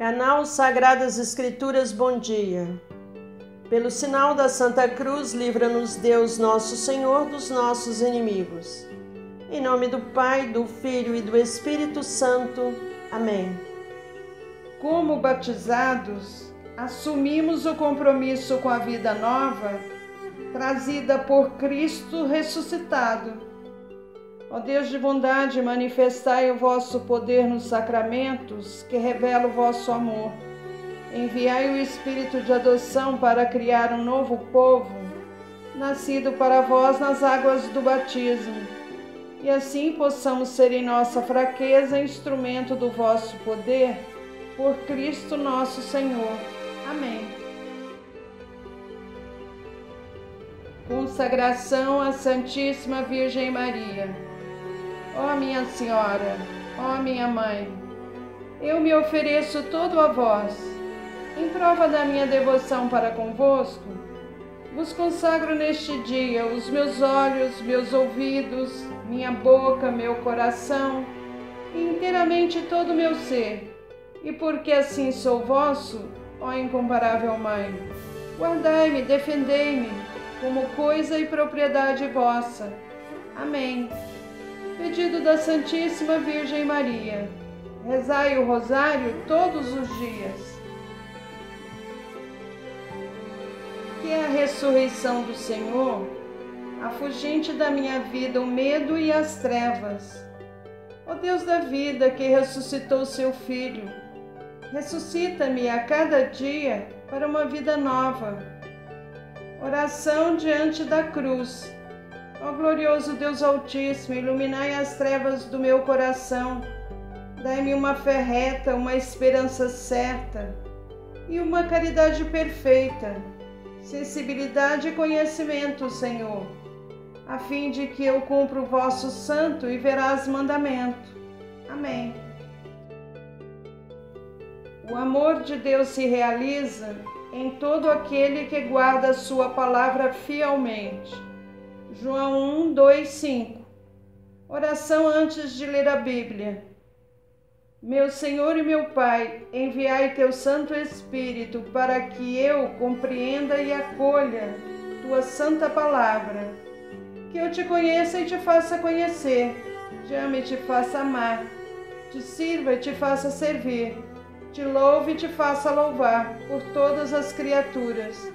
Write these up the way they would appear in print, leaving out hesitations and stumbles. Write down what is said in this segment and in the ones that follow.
Canal Sagradas Escrituras, bom dia. Pelo sinal da Santa Cruz, livra-nos Deus nosso Senhor dos nossos inimigos. Em nome do Pai, do Filho e do Espírito Santo. Amém. Como batizados, assumimos o compromisso com a vida nova, trazida por Cristo ressuscitado. Ó Deus de bondade, manifestai o vosso poder nos sacramentos, que revela o vosso amor. Enviai o Espírito de adoção para criar um novo povo, nascido para vós nas águas do batismo, e assim possamos ser em nossa fraqueza instrumento do vosso poder, por Cristo nosso Senhor. Amém. Consagração à Santíssima Virgem Maria. Ó minha Senhora, ó minha Mãe, eu me ofereço todo a vós. Em prova da minha devoção para convosco, vos consagro neste dia os meus olhos, meus ouvidos, minha boca, meu coração e inteiramente todo o meu ser. E porque assim sou vosso, ó incomparável Mãe, guardai-me, defendei-me, como coisa e propriedade vossa. Amém. Pedido da Santíssima Virgem Maria, rezai o rosário todos os dias. Que é a ressurreição do Senhor, afugente da minha vida o medo e as trevas. Ó Deus da vida, que ressuscitou seu Filho, ressuscita-me a cada dia para uma vida nova. Oração diante da cruz. Ó glorioso Deus Altíssimo, iluminai as trevas do meu coração, dai-me uma fé reta, uma esperança certa e uma caridade perfeita, sensibilidade e conhecimento, Senhor, a fim de que eu cumpra o vosso santo e veraz mandamento. Amém. O amor de Deus se realiza em todo aquele que guarda a sua palavra fielmente. João 1, 2, 5. Oração antes de ler a Bíblia. Meu Senhor e meu Pai, enviai teu Santo Espírito para que eu compreenda e acolha tua santa palavra, que eu te conheça e te faça conhecer, te ame e te faça amar, te sirva e te faça servir, te louve e te faça louvar por todas as criaturas.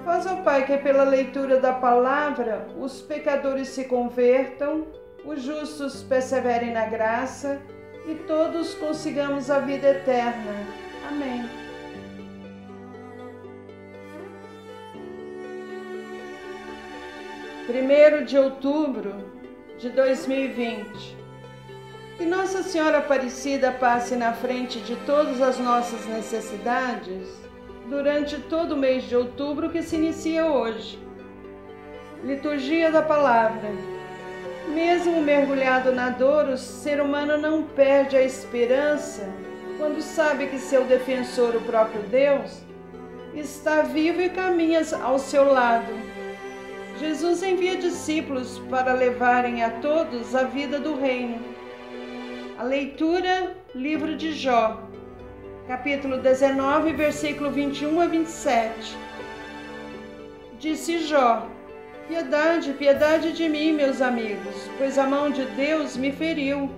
Faz, ó Pai, que pela leitura da palavra os pecadores se convertam, os justos perseverem na graça e todos consigamos a vida eterna. Amém. Primeiro de outubro de 2020. Que Nossa Senhora Aparecida passe na frente de todas as nossas necessidades durante todo o mês de outubro que se inicia hoje. Liturgia da Palavra. Mesmo mergulhado na dor, o ser humano não perde a esperança quando sabe que seu defensor, o próprio Deus, está vivo e caminha ao seu lado. Jesus envia discípulos para levarem a todos a vida do reino. A leitura, livro de Jó, capítulo 19, versículo 21 a 27. Disse Jó: piedade, piedade de mim, meus amigos, pois a mão de Deus me feriu.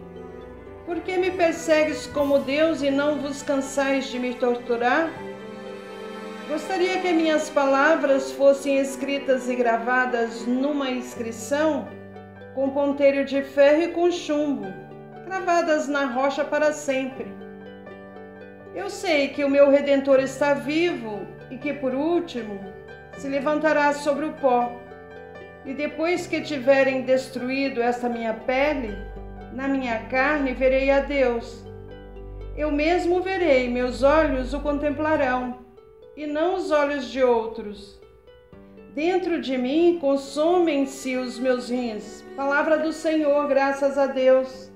Por que me persegues como Deus e não vos cansais de me torturar? Gostaria que minhas palavras fossem escritas e gravadas numa inscrição, com ponteiro de ferro e com chumbo, cravadas na rocha para sempre. Eu sei que o meu Redentor está vivo e que, por último, se levantará sobre o pó. E depois que tiverem destruído esta minha pele, na minha carne verei a Deus. Eu mesmo verei, meus olhos o contemplarão, e não os olhos de outros. Dentro de mim consomem-se os meus rins. Palavra do Senhor, graças a Deus.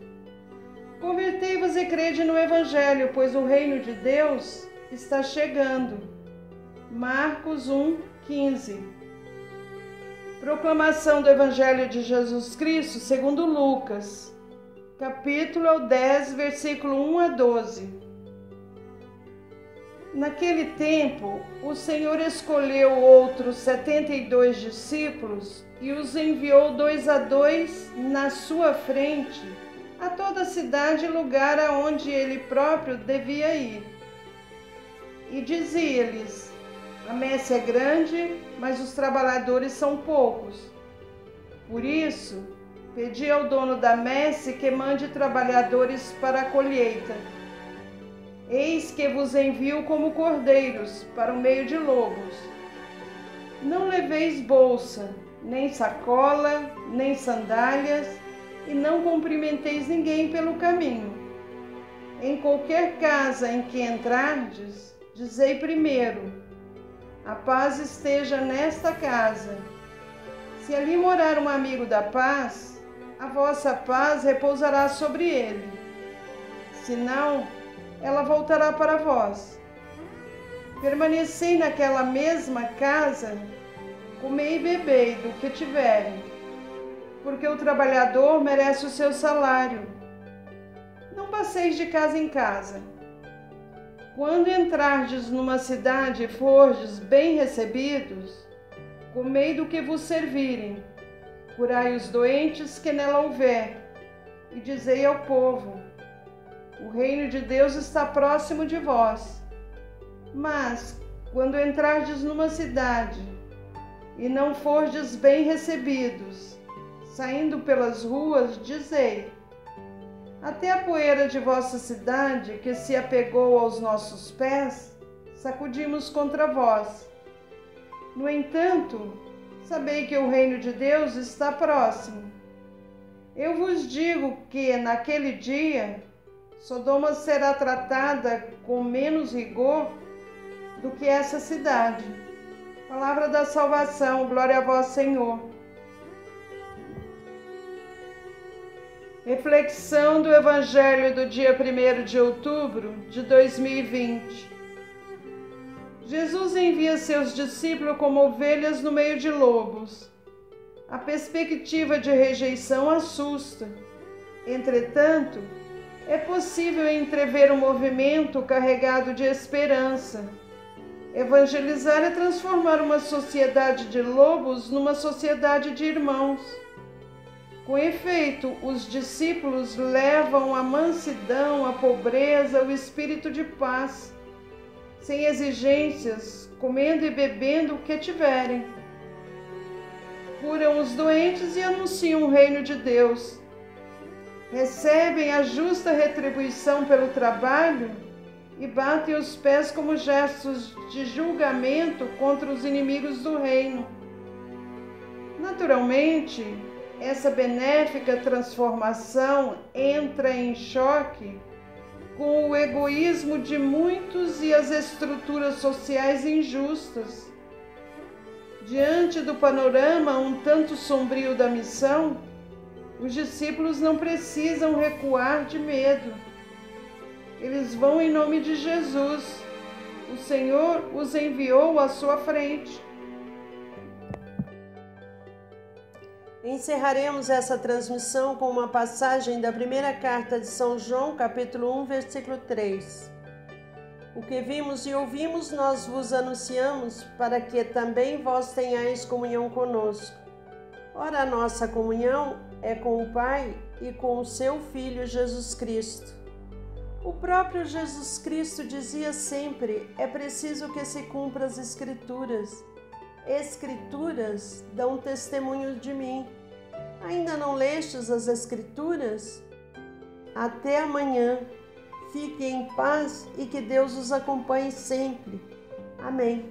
Convertei-vos e crede no Evangelho, pois o reino de Deus está chegando. Marcos 1, 15. Proclamação do Evangelho de Jesus Cristo segundo Lucas, capítulo 10, versículo 1 a 12. Naquele tempo, o Senhor escolheu outros 72 discípulos e os enviou 2 a 2 na sua frente a toda a cidade e lugar aonde ele próprio devia ir. E dizia-lhes: a messe é grande, mas os trabalhadores são poucos. Por isso, pedi ao dono da messe que mande trabalhadores para a colheita. Eis que vos envio como cordeiros para o meio de lobos. Não leveis bolsa, nem sacola, nem sandálias, e não cumprimenteis ninguém pelo caminho. Em qualquer casa em que entrardes, dizei primeiro: a paz esteja nesta casa. Se ali morar um amigo da paz, a vossa paz repousará sobre ele. Se não, ela voltará para vós. Permanecei naquela mesma casa, comei e bebei do que tiverem, porque o trabalhador merece o seu salário. Não passeis de casa em casa. Quando entrardes numa cidade e fordes bem recebidos, comei do que vos servirem, curai os doentes que nela houver, e dizei ao povo: o reino de Deus está próximo de vós. Mas, quando entrardes numa cidade e não fordes bem recebidos, saindo pelas ruas, dizei: até a poeira de vossa cidade, que se apegou aos nossos pés, sacudimos contra vós. No entanto, sabei que o reino de Deus está próximo. Eu vos digo que, naquele dia, Sodoma será tratada com menos rigor do que essa cidade. Palavra da salvação, glória a vós, Senhor. Reflexão do Evangelho do dia 1º de outubro de 2020. Jesus envia seus discípulos como ovelhas no meio de lobos. A perspectiva de rejeição assusta. Entretanto, é possível entrever um movimento carregado de esperança. Evangelizar é transformar uma sociedade de lobos numa sociedade de irmãos. Com efeito, os discípulos levam a mansidão, a pobreza, o espírito de paz, sem exigências, comendo e bebendo o que tiverem. Curam os doentes e anunciam o reino de Deus. Recebem a justa retribuição pelo trabalho e batem os pés como gestos de julgamento contra os inimigos do reino. Naturalmente, essa benéfica transformação entra em choque com o egoísmo de muitos e as estruturas sociais injustas. Diante do panorama um tanto sombrio da missão, os discípulos não precisam recuar de medo. Eles vão em nome de Jesus. O Senhor os enviou à sua frente. Encerraremos essa transmissão com uma passagem da primeira carta de São João, capítulo 1, versículo 3. O que vimos e ouvimos nós vos anunciamos, para que também vós tenhais comunhão conosco. Ora, a nossa comunhão é com o Pai e com o seu Filho Jesus Cristo. O próprio Jesus Cristo dizia sempre: é preciso que se cumpra as Escrituras. Escrituras dão testemunho de mim. Ainda não lestes as Escrituras? Até amanhã. Fiquem em paz e que Deus os acompanhe sempre. Amém.